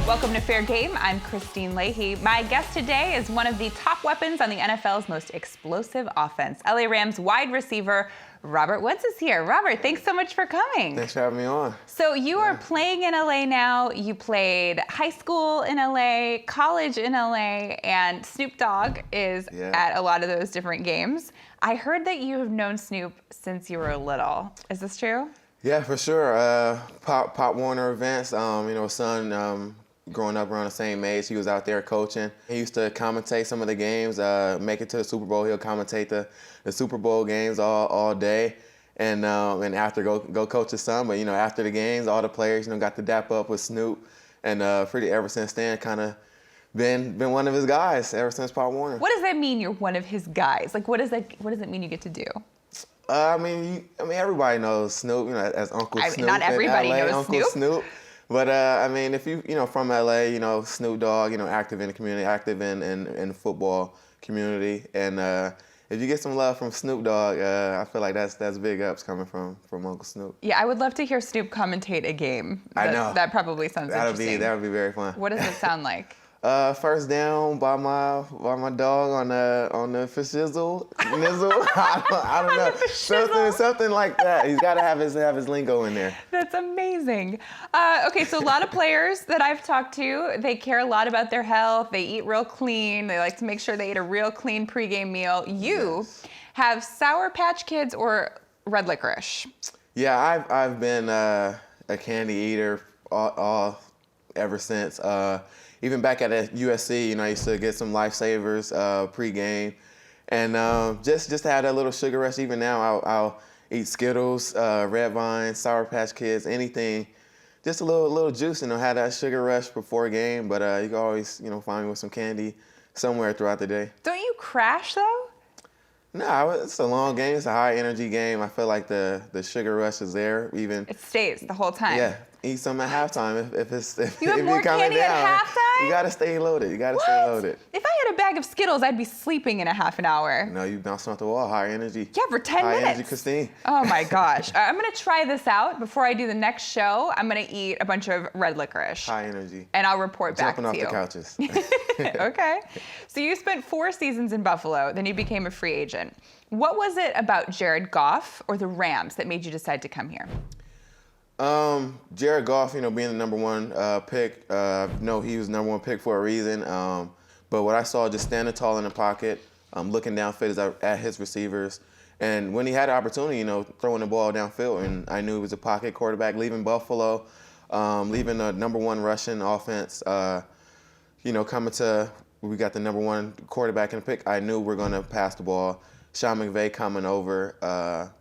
Welcome to Fair Game. I'm Kristine Leahy. My guest today is one of the top weapons on the NFL's most explosive offense. LA Rams wide receiver Robert Woods is here. Robert, thanks so much for coming. Thanks for having me on. So you are playing in LA now. You played high school in LA, college in LA, and Snoop Dogg is at a lot of those different games. I heard that you have known Snoop since you were little. Is this true? Yeah, for sure. Pop Warner events, son, growing up around the same age, he was out there coaching. He used to commentate some of the games, make it to the Super Bowl. He'll commentate the Super Bowl games all day, and after go coach his son. But after the games, all the players got to dap up with Snoop, and ever since then, kind of been one of his guys ever since Pop Warner. What does that mean? You're one of his guys. Like, what does it mean you get to do? I mean, everybody knows Snoop, as Uncle Snoop. Not everybody knows Uncle Snoop. But if you from LA, Snoop Dogg, active in the community, active in the football community, and if you get some love from Snoop Dogg, I feel like that's big ups coming from Uncle Snoop. Yeah, I would love to hear Snoop commentate a game. I know that probably sounds interesting. That would be very fun. What does it sound like? First down by my dog on the fashizzle, nizzle. I don't know, something like that. He's got to have his lingo in there. That's amazing. Okay, so a lot of players that I've talked to, they care a lot about their health. They eat real clean. They like to make sure they eat a real clean pregame meal. You have Sour Patch Kids or red licorice? Yeah, I've been a candy eater all ever since. Even back at USC, I used to get some Lifesavers pregame, and just to have that little sugar rush. Even now, I'll eat Skittles, Red Vine, Sour Patch Kids, anything, just a little juice, have that sugar rush before a game. But you can always, find me with some candy somewhere throughout the day. Don't you crash though? No, it's a long game. It's a high energy game. I feel like the sugar rush is there. Even it stays the whole time. Yeah. Eat some at halftime if you have more candy at halftime? You gotta stay loaded. Stay loaded. If I had a bag of Skittles, I'd be sleeping in a half an hour. No, you bouncing off the wall. High energy. Yeah, for 10 minutes. High energy, Kristine. Oh my gosh. I'm gonna try this out before I do the next show. I'm gonna eat a bunch of red licorice. High energy. And I'll report back to you. Jumping off the couches. Okay. So you spent 4 seasons in Buffalo, then you became a free agent. What was it about Jared Goff or the Rams that made you decide to come here? Jared Goff, being the number one pick, no, he was number one pick for a reason. But what I saw, just standing tall in the pocket, looking downfield at his receivers, and when he had an opportunity, throwing the ball downfield, and I knew he was a pocket quarterback, leaving Buffalo, leaving the number one rushing offense, coming to, we got the number one quarterback in the pick. I knew we're going to pass the ball. Sean McVay coming over,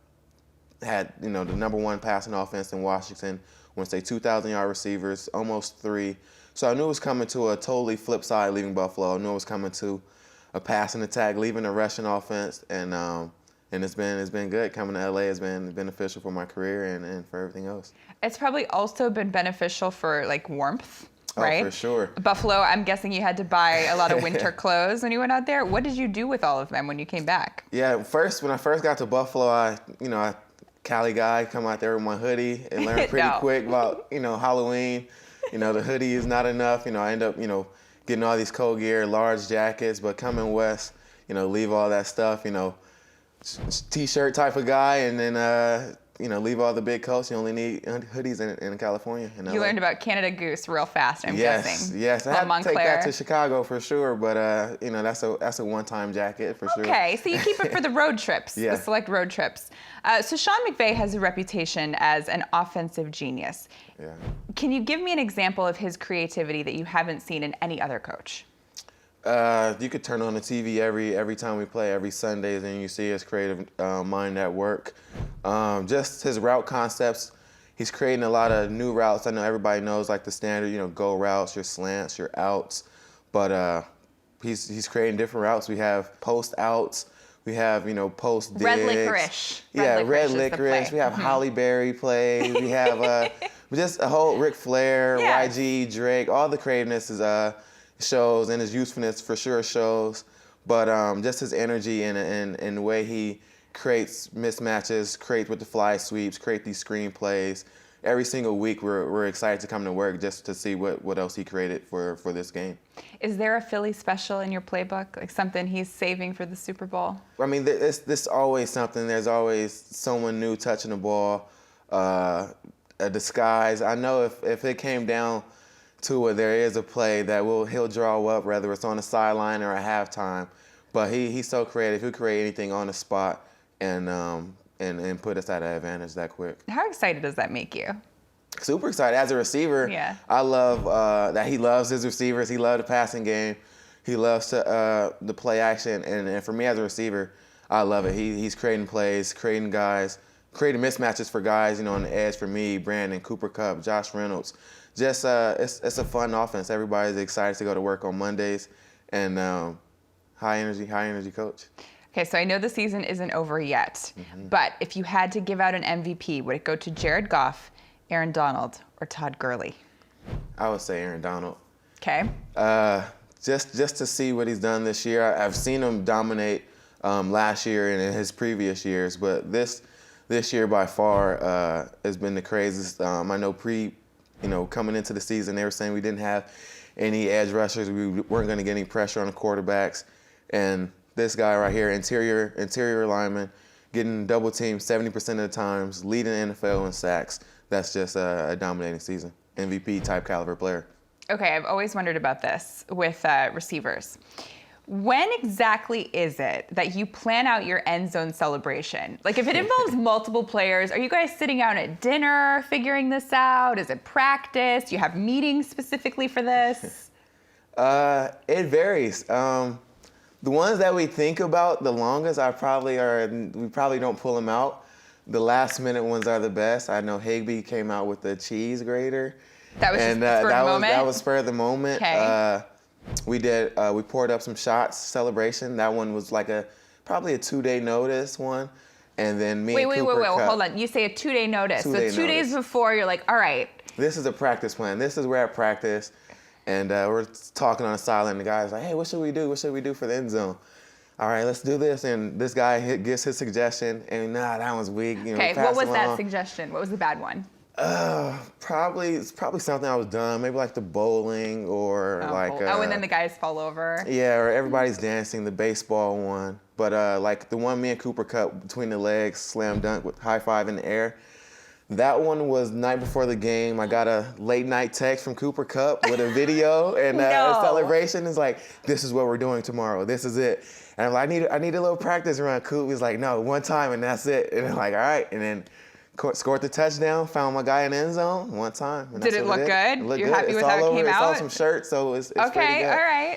had the number one passing offense in Washington. I want to say 2,000-yard receivers, almost 3. So I knew it was coming to a totally flip side leaving Buffalo. I knew it was coming to a passing attack, leaving a rushing offense, and it's been good. Coming to LA has been beneficial for my career and for everything else. It's probably also been beneficial for like warmth. Right? Oh, for sure. Buffalo, I'm guessing you had to buy a lot of winter clothes when you went out there. What did you do with all of them when you came back? Yeah, when I first got to Buffalo, I Cali guy, come out there with my hoodie and learn pretty quick about, Halloween. The hoodie is not enough. I end up, getting all these cold gear, large jackets, but coming west, leave all that stuff, T-shirt type of guy, and then, leave all the big coats. You only need hoodies in California. You learned about Canada Goose real fast, I'm guessing. Yes, I had to take that to Chicago for sure, but that's a one-time jacket for sure. Okay, so you keep it for the road trips, the select road trips. So Sean McVay has a reputation as an offensive genius. Yeah. Can you give me an example of his creativity that you haven't seen in any other coach? You could turn on the TV every time we play, every Sundays, and you see his creative mind at work. Just his route concepts. He's creating a lot of new routes. I know everybody knows like the standard, go routes, your slants, your outs, but he's creating different routes. We have post outs. We have, post digs. Red licorice. Red licorice. We have Holly Berry plays. We have just a whole Ric Flair, YG, Drake. All the creativeness is shows, and his usefulness for sure shows. But just his energy and the way he creates mismatches, creates with the fly sweeps, create these screen plays. every single week we're excited to come to work just to see what else he created for this game. Is there a Philly special in your playbook, like something he's saving for the Super Bowl? I mean, this always something. There's always someone new touching the ball, a disguise. I know if it came down to where there is a play that he'll draw up, whether it's on the sideline or at halftime. But he's so creative. He'll create anything on the spot and put us at an advantage that quick. How excited does that make you? Super excited. As a receiver, Yeah. I love that he loves his receivers. He loves the passing game. He loves the play action. And for me as a receiver, I love it. He's creating plays, creating mismatches for guys, on the edge for me, Brandon, Cooper Kupp, Josh Reynolds. Just it's a fun offense. Everybody's excited to go to work on Mondays, and high energy coach. Okay, so I know the season isn't over yet, but if you had to give out an MVP, would it go to Jared Goff, Aaron Donald, or Todd Gurley? I would say Aaron Donald. Okay. Just to see what he's done this year. I've seen him dominate last year and in his previous years, but this year by far has been the craziest. I know coming into the season, they were saying we didn't have any edge rushers. We weren't going to get any pressure on the quarterbacks. And this guy right here, interior lineman, getting double teamed 70% of the times, leading the NFL in sacks. That's just a dominating season. MVP type caliber player. Okay, I've always wondered about this with receivers. When exactly is it that you plan out your end zone celebration? Like if it involves multiple players, are you guys sitting down at dinner figuring this out? Is it practice? Do you have meetings specifically for this? It varies. The ones that we think about the longest, we probably don't pull them out. The last minute ones are the best. I know Higbee came out with the cheese grater. That was just spur of the moment? That was spur of the moment. Okay. We poured up some shots celebration. That one was probably a 2-day notice one. And then me and Cooper Wait, Kupp, hold on. You say a 2-day notice. So 2 days notice. before, you're like, all right. This is a practice plan. We're at practice. And we're talking on the sideline. The guy's like, hey, what should we do? What should we do for the end zone? All right, let's do this. And this guy gives his suggestion. And that one's weak. Okay, what was that suggestion? What was the bad one? It's probably something I was done. Maybe like the bowling or and then the guys fall over. Yeah, or everybody's dancing, the baseball one. But like the one me and Cooper Kupp between the legs, slam dunk with high five in the air. That one was night before the game. I got a late night text from Cooper Kupp with a video and a celebration. It's like, this is what we're doing tomorrow. This is it. And I'm like, I need a little practice around Coop. He's like, no, one time and that's it. And I'm like, all right. And then scored the touchdown, found my guy in the end zone one time. Did it look good? It looked You're good. happy with It's how all it came over. out? It's all some shirts, so it's pretty good. Okay, all right.